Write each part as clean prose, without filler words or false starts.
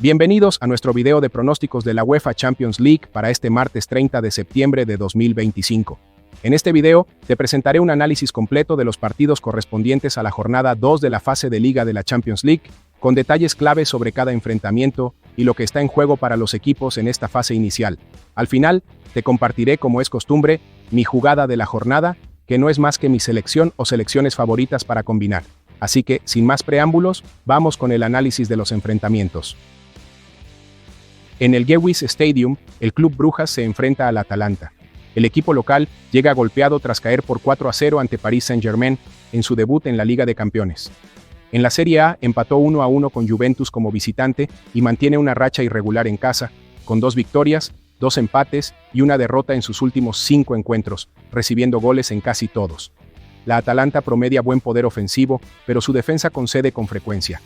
Bienvenidos a nuestro video de pronósticos de la UEFA Champions League para este martes 30 de septiembre de 2025. En este video te presentaré un análisis completo de los partidos correspondientes a la jornada 2 de la fase de Liga de la Champions League, con detalles claves sobre cada enfrentamiento y lo que está en juego para los equipos en esta fase inicial. Al final, te compartiré, como es costumbre, mi jugada de la jornada, que no es más que mi selección o selecciones favoritas para combinar. Así que, sin más preámbulos, vamos con el análisis de los enfrentamientos. En el Gewiss Stadium, el Club Brujas se enfrenta al Atalanta. El equipo local llega golpeado tras caer por 4-0 ante Paris Saint-Germain en su debut en la Liga de Campeones. En la Serie A empató 1-1 con Juventus como visitante y mantiene una racha irregular en casa, con 2 victorias, 2 empates y una derrota en sus últimos 5 encuentros, recibiendo goles en casi todos. La Atalanta promedia buen poder ofensivo, pero su defensa concede con frecuencia.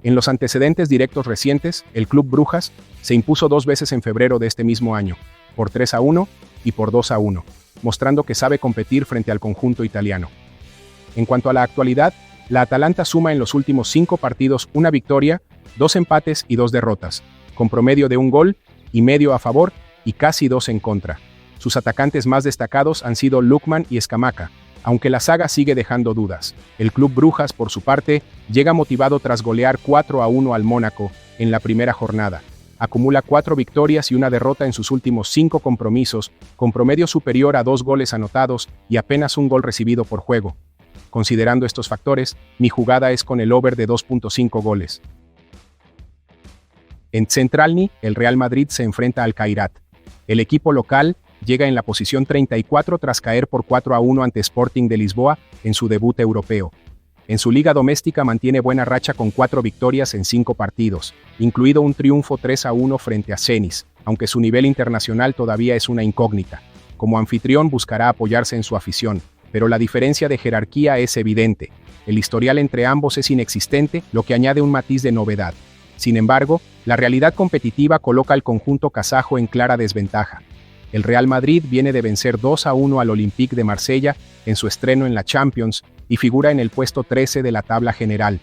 En los antecedentes directos recientes, el Club Brujas se impuso 2 veces en febrero de este mismo año, por 3-1 y por 2-1, mostrando que sabe competir frente al conjunto italiano. En cuanto a la actualidad, la Atalanta suma en los últimos 5 partidos una victoria, 2 empates y 2 derrotas, con promedio de 1 gol y medio a favor y casi 2 en contra. Sus atacantes más destacados han sido Lookman y Scamacca, aunque la saga sigue dejando dudas. El Club Brujas, por su parte, llega motivado tras golear 4-1 al Mónaco en la primera jornada. Acumula 4 victorias y una derrota en sus últimos 5 compromisos, con promedio superior a 2 goles anotados y apenas 1 gol recibido por juego. Considerando estos factores, mi jugada es con el over de 2.5 goles. En Centralny, el Real Madrid se enfrenta al Kairat. El equipo local llega en la posición 34 tras caer por 4-1 ante Sporting de Lisboa en su debut europeo. En su liga doméstica mantiene buena racha con 4 victorias en 5 partidos, incluido un triunfo 3-1 frente a Zenit, aunque su nivel internacional todavía es una incógnita. Como anfitrión buscará apoyarse en su afición, pero la diferencia de jerarquía es evidente. El historial entre ambos es inexistente, lo que añade un matiz de novedad. Sin embargo, la realidad competitiva coloca al conjunto kazajo en clara desventaja. El Real Madrid viene de vencer 2-1 al Olympique de Marsella en su estreno en la Champions y figura en el puesto 13 de la tabla general.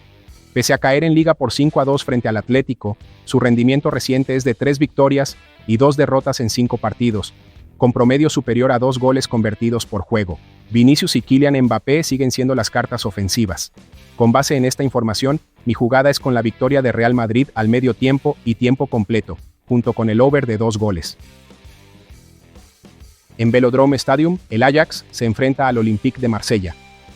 Pese a caer en liga por 5-2 frente al Atlético, su rendimiento reciente es de 3 victorias y 2 derrotas en 5 partidos, con promedio superior a 2 goles convertidos por juego. Vinicius y Kylian Mbappé siguen siendo las cartas ofensivas. Con base en esta información, mi jugada es con la victoria de Real Madrid al medio tiempo y tiempo completo, junto con el over de 2 goles. En Velodrome Stadium, el Ajax se enfrenta al Olympique de Marsella.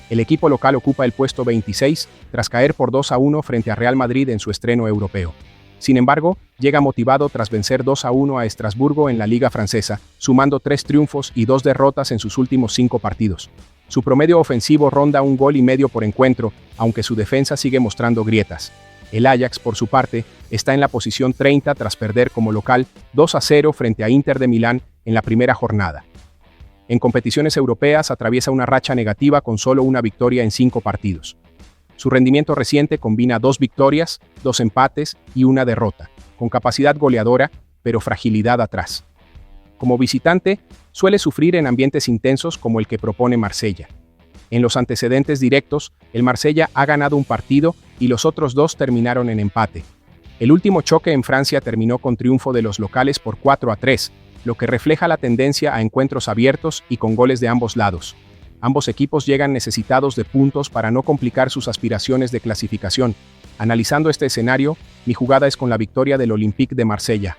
El equipo local ocupa el puesto 26 tras caer por 2-1 frente a Real Madrid en su estreno europeo. Sin embargo, llega motivado tras vencer 2-1 a Estrasburgo en la Liga Francesa, sumando 3 triunfos y 2 derrotas en sus últimos 5 partidos. Su promedio ofensivo ronda 1 gol y medio por encuentro, aunque su defensa sigue mostrando grietas. El Ajax, por su parte, está en la posición 30 tras perder como local 2-0 frente a Inter de Milán en la primera jornada. En competiciones europeas atraviesa una racha negativa con solo una victoria en 5 partidos. Su rendimiento reciente combina 2 victorias, 2 empates y una derrota, con capacidad goleadora, pero fragilidad atrás. Como visitante, suele sufrir en ambientes intensos como el que propone Marsella. En los antecedentes directos, el Marsella ha ganado un partido y los otros 2 terminaron en empate. El último choque en Francia terminó con triunfo de los locales por 4-3, lo que refleja la tendencia a encuentros abiertos y con goles de ambos lados. Ambos equipos llegan necesitados de puntos para no complicar sus aspiraciones de clasificación. Analizando este escenario, mi jugada es con la victoria del Olympique de Marsella.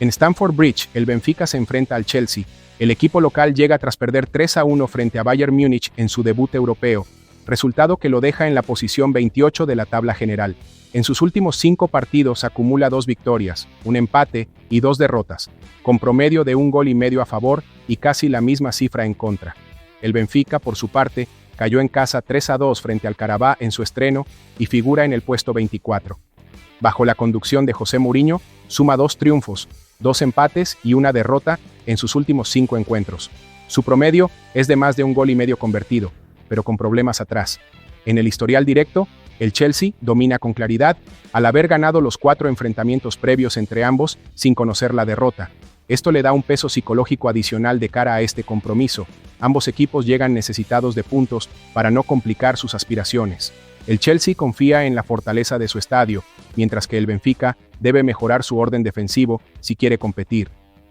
En Stamford Bridge, el Benfica se enfrenta al Chelsea. El equipo local llega tras perder 3-1 frente a Bayern Múnich en su debut europeo, resultado que lo deja en la posición 28 de la tabla general. En sus últimos 5 partidos acumula 2 victorias, 1 empate y 2 derrotas, con promedio de 1 gol y medio a favor y casi la misma cifra en contra. El Benfica, por su parte, cayó en casa 3-2 frente al Qarabağ en su estreno y figura en el puesto 24. Bajo la conducción de José Mourinho, suma 2 triunfos, 2 empates y una derrota en sus últimos 5 encuentros. Su promedio es de más de 1 gol y medio convertido, pero con problemas atrás. En el historial directo, el Chelsea domina con claridad, al haber ganado los 4 enfrentamientos previos entre ambos sin conocer la derrota. Esto le da un peso psicológico adicional de cara a este compromiso. Ambos equipos llegan necesitados de puntos para no complicar sus aspiraciones. El Chelsea confía en la fortaleza de su estadio, mientras que el Benfica debe mejorar su orden defensivo si quiere competir.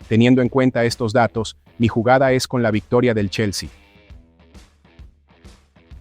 Teniendo en cuenta estos datos, mi jugada es con la victoria del Chelsea.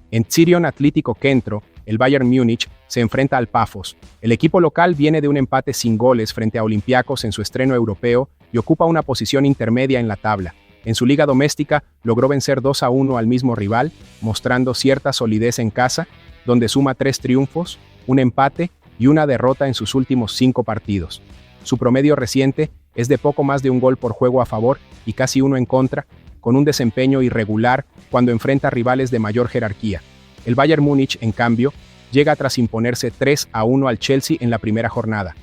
En Tzirion Atlético Kentro, el Bayern Múnich se enfrenta al Pafos. El equipo local viene de un empate sin goles frente a Olympiacos en su estreno europeo y ocupa una posición intermedia en la tabla. En su liga doméstica logró vencer 2-1 al mismo rival, mostrando cierta solidez en casa, donde suma 3 triunfos, un empate y una derrota en sus últimos 5 partidos. Su promedio reciente es de poco más de un gol por juego a favor y casi uno en contra, con un desempeño irregular cuando enfrenta rivales de mayor jerarquía. El Bayern Múnich, en cambio, llega tras imponerse 3-1 al Chelsea en la primera jornada.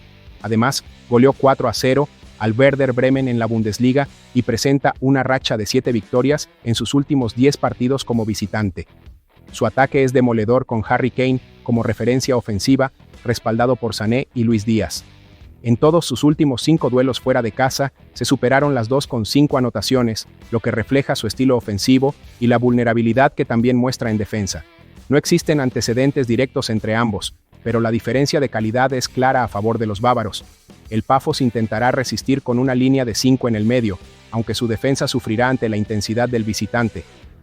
Además, goleó 4-0 al Werder Bremen en la Bundesliga y presenta una racha de 7 victorias en sus últimos 10 partidos como visitante. Su ataque es demoledor con Harry Kane como referencia ofensiva, respaldado por Sané y Luis Díaz. En todos sus últimos 5 duelos fuera de casa, se superaron las dos con 5 anotaciones, lo que refleja su estilo ofensivo y la vulnerabilidad que también muestra en defensa. No existen antecedentes directos entre ambos, pero la diferencia de calidad es clara a favor de los bávaros. El Pafos intentará resistir con una línea de 5 en el medio, aunque su defensa sufrirá ante la intensidad del visitante.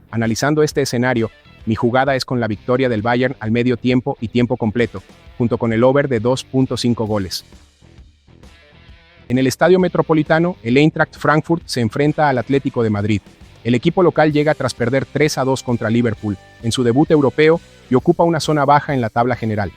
Analizando este escenario, mi jugada es con la victoria del Bayern al medio tiempo y tiempo completo, junto con el over de 2.5 goles. En el Estadio Metropolitano, el Eintracht Frankfurt se enfrenta al Atlético de Madrid. El equipo local llega tras perder 3-2 contra Liverpool en su debut europeo y ocupa una zona baja en la tabla general.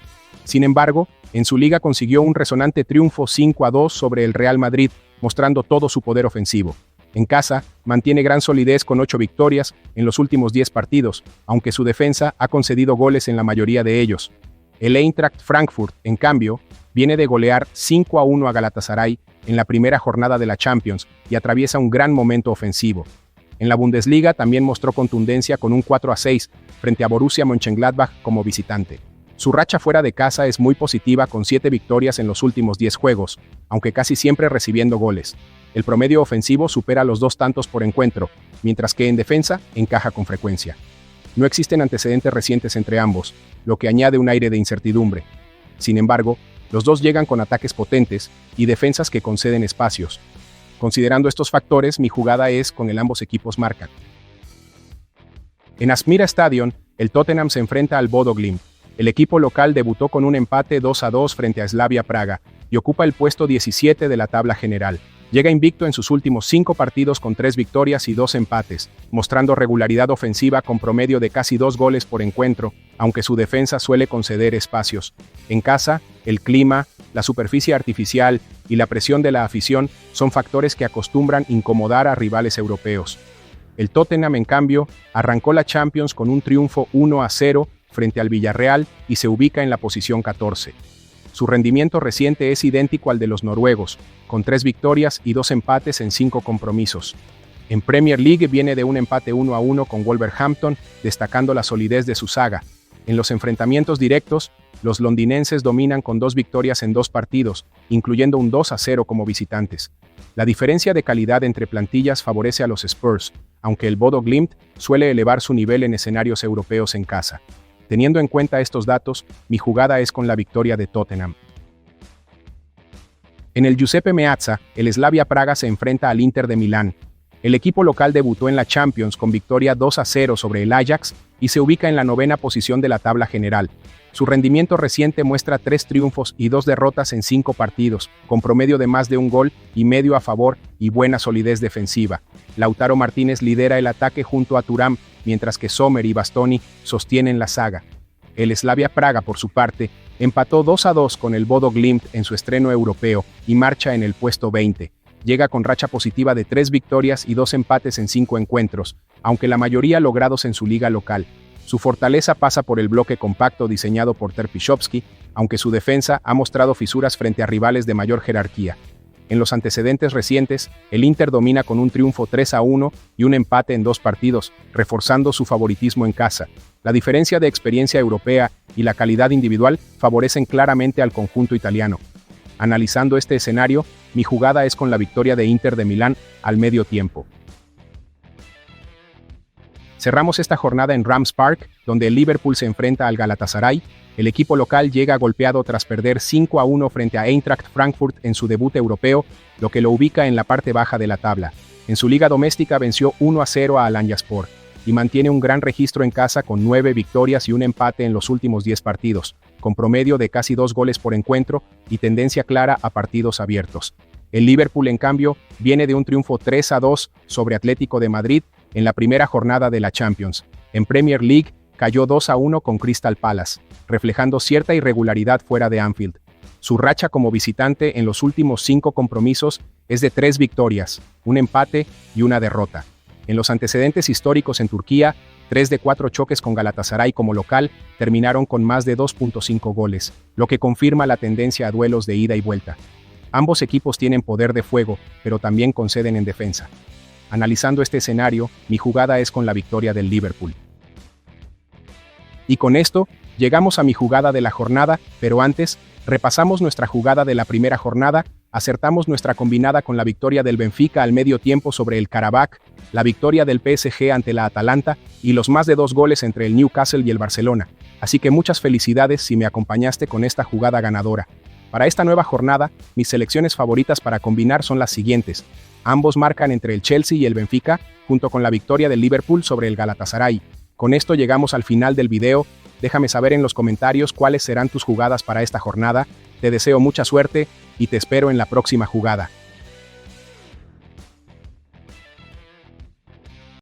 Sin embargo, en su liga consiguió un resonante triunfo 5-2 sobre el Real Madrid, mostrando todo su poder ofensivo. En casa, mantiene gran solidez con 8 victorias en los últimos 10 partidos, aunque su defensa ha concedido goles en la mayoría de ellos. El Eintracht Frankfurt, en cambio, viene de golear 5-1 a Galatasaray en la primera jornada de la Champions y atraviesa un gran momento ofensivo. En la Bundesliga también mostró contundencia con un 4-6 frente a Borussia Mönchengladbach como visitante. Su racha fuera de casa es muy positiva con 7 victorias en los últimos 10 juegos, aunque casi siempre recibiendo goles. El promedio ofensivo supera los 2 tantos por encuentro, mientras que en defensa encaja con frecuencia. No existen antecedentes recientes entre ambos, lo que añade un aire de incertidumbre. Sin embargo, los dos llegan con ataques potentes y defensas que conceden espacios. Considerando estos factores, mi jugada es con el ambos equipos marcan. En Aspmyra Stadion, el Tottenham se enfrenta al Bodo Glimt. El equipo local debutó con un empate 2-2 frente a Slavia Praga y ocupa el puesto 17 de la tabla general. Llega invicto en sus últimos 5 partidos con 3 victorias y 2 empates, mostrando regularidad ofensiva con promedio de casi 2 goles por encuentro, aunque su defensa suele conceder espacios. En casa, el clima, la superficie artificial y la presión de la afición son factores que acostumbran incomodar a rivales europeos. El Tottenham, en cambio, arrancó la Champions con un triunfo 1-0 frente al Villarreal y se ubica en la posición 14. Su rendimiento reciente es idéntico al de los noruegos, con 3 victorias y 2 empates en 5 compromisos. En Premier League viene de un empate 1-1 con Wolverhampton, destacando la solidez de su saga. En los enfrentamientos directos, los londinenses dominan con 2 victorias en 2 partidos, incluyendo un 2-0 como visitantes. La diferencia de calidad entre plantillas favorece a los Spurs, aunque el Bodo Glimt suele elevar su nivel en escenarios europeos en casa. Teniendo en cuenta estos datos, mi jugada es con la victoria de Tottenham. En el Giuseppe Meazza, el Slavia Praga se enfrenta al Inter de Milán. El equipo local debutó en la Champions con victoria 2-0 sobre el Ajax y se ubica en la 9ª posición de la tabla general. Su rendimiento reciente muestra 3 triunfos y 2 derrotas en 5 partidos, con promedio de más de un gol y medio a favor y buena solidez defensiva. Lautaro Martínez lidera el ataque junto a Thuram, mientras que Sommer y Bastoni sostienen la saga. El Slavia Praga, por su parte, empató 2-2 con el Bodo Glimt en su estreno europeo y marcha en el puesto 20. Llega con racha positiva de 3 victorias y 2 empates en 5 encuentros, aunque la mayoría logrados en su liga local. Su fortaleza pasa por el bloque compacto diseñado por Terpišovský, aunque su defensa ha mostrado fisuras frente a rivales de mayor jerarquía. En los antecedentes recientes, el Inter domina con un triunfo 3-1 y un empate en 2 partidos, reforzando su favoritismo en casa. La diferencia de experiencia europea y la calidad individual favorecen claramente al conjunto italiano. Analizando este escenario, mi jugada es con la victoria de Inter de Milán al medio tiempo. Cerramos esta jornada en Rams Park, donde el Liverpool se enfrenta al Galatasaray. El equipo local llega golpeado tras perder 5-1 frente a Eintracht Frankfurt en su debut europeo, lo que lo ubica en la parte baja de la tabla. En su liga doméstica venció 1-0 a Alanyaspor y mantiene un gran registro en casa con 9 victorias y un empate en los últimos 10 partidos, con promedio de casi 2 goles por encuentro y tendencia clara a partidos abiertos. El Liverpool, en cambio, viene de un triunfo 3-2 sobre Atlético de Madrid en la primera jornada de la Champions. En Premier League cayó 2-1 con Crystal Palace, reflejando cierta irregularidad fuera de Anfield. Su racha como visitante en los últimos 5 compromisos es de 3 victorias, un empate y una derrota. En los antecedentes históricos en Turquía, 3 de 4 choques con Galatasaray como local terminaron con más de 2.5 goles, lo que confirma la tendencia a duelos de ida y vuelta. Ambos equipos tienen poder de fuego, pero también conceden en defensa. Analizando este escenario, mi jugada es con la victoria del Liverpool. Y con esto, llegamos a mi jugada de la jornada, pero antes, repasamos nuestra jugada de la primera jornada, acertamos nuestra combinada con la victoria del Benfica al medio tiempo sobre el Karabakh, la victoria del PSG ante la Atalanta y los más de 2 goles entre el Newcastle y el Barcelona. Así que muchas felicidades si me acompañaste con esta jugada ganadora. Para esta nueva jornada, mis selecciones favoritas para combinar son las siguientes. Ambos marcan entre el Chelsea y el Benfica, junto con la victoria del Liverpool sobre el Galatasaray. Con esto llegamos al final del video. Déjame saber en los comentarios cuáles serán tus jugadas para esta jornada. Te deseo mucha suerte y te espero en la próxima jugada.